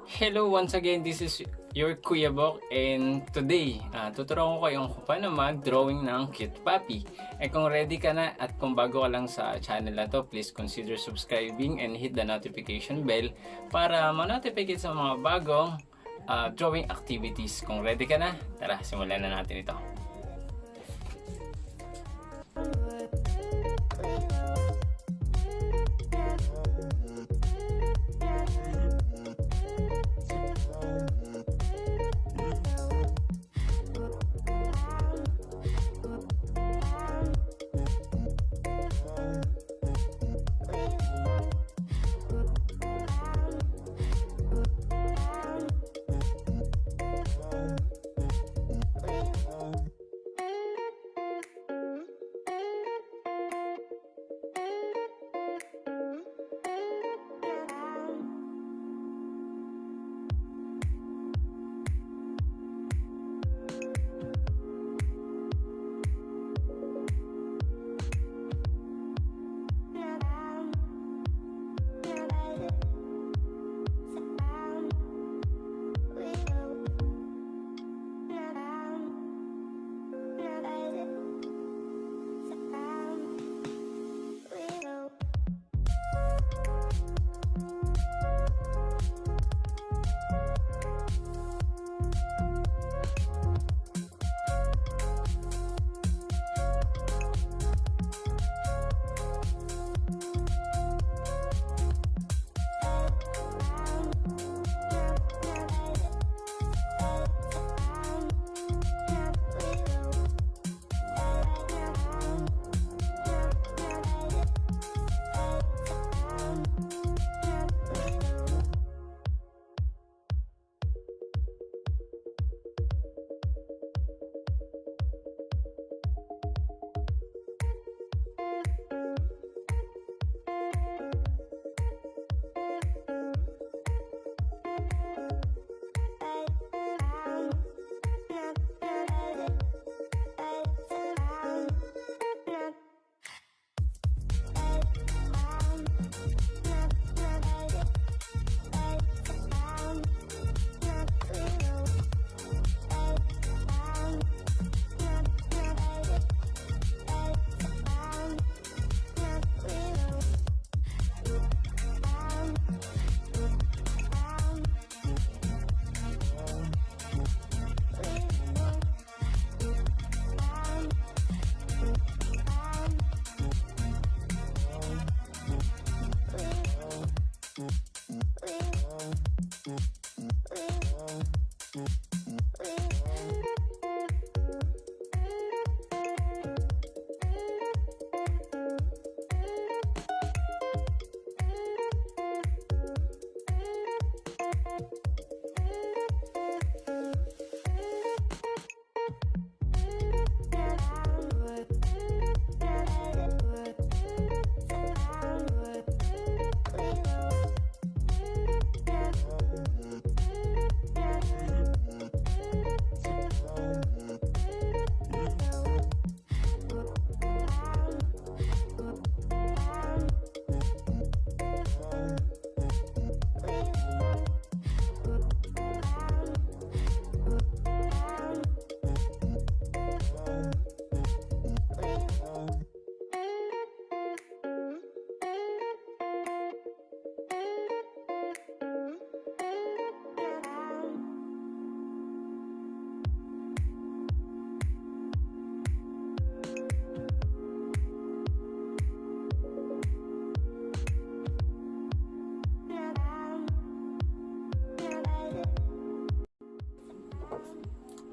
Hello once again, this is your Kuya Bok, and today, tuturuan ko kayo kung paano mag-drawing ng cute puppy. Kung ready ka na at kung bago ka lang sa channel na to, please consider subscribing and hit the notification bell para ma-notify kita sa mga bagong drawing activities. Kung ready ka na, tara, simulan na natin ito.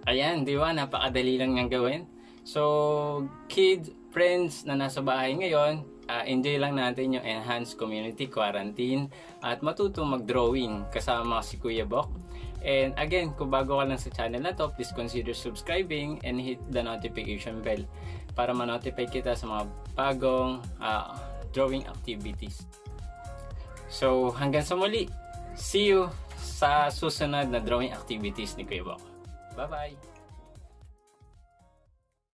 Ayan, di ba? Napakadali lang niyang gawin. So, kids, friends na nasa bahay ngayon, enjoy lang natin yung enhanced community quarantine at matuto mag-drawing kasama si Kuya Bok. And again, kung bago ka lang sa channel na to, please consider subscribing and hit the notification bell para ma-notify kita sa mga bagong drawing activities. So, hanggang sa muli, see you sa susunod na drawing activities ni Kuya Bok. Bye-bye!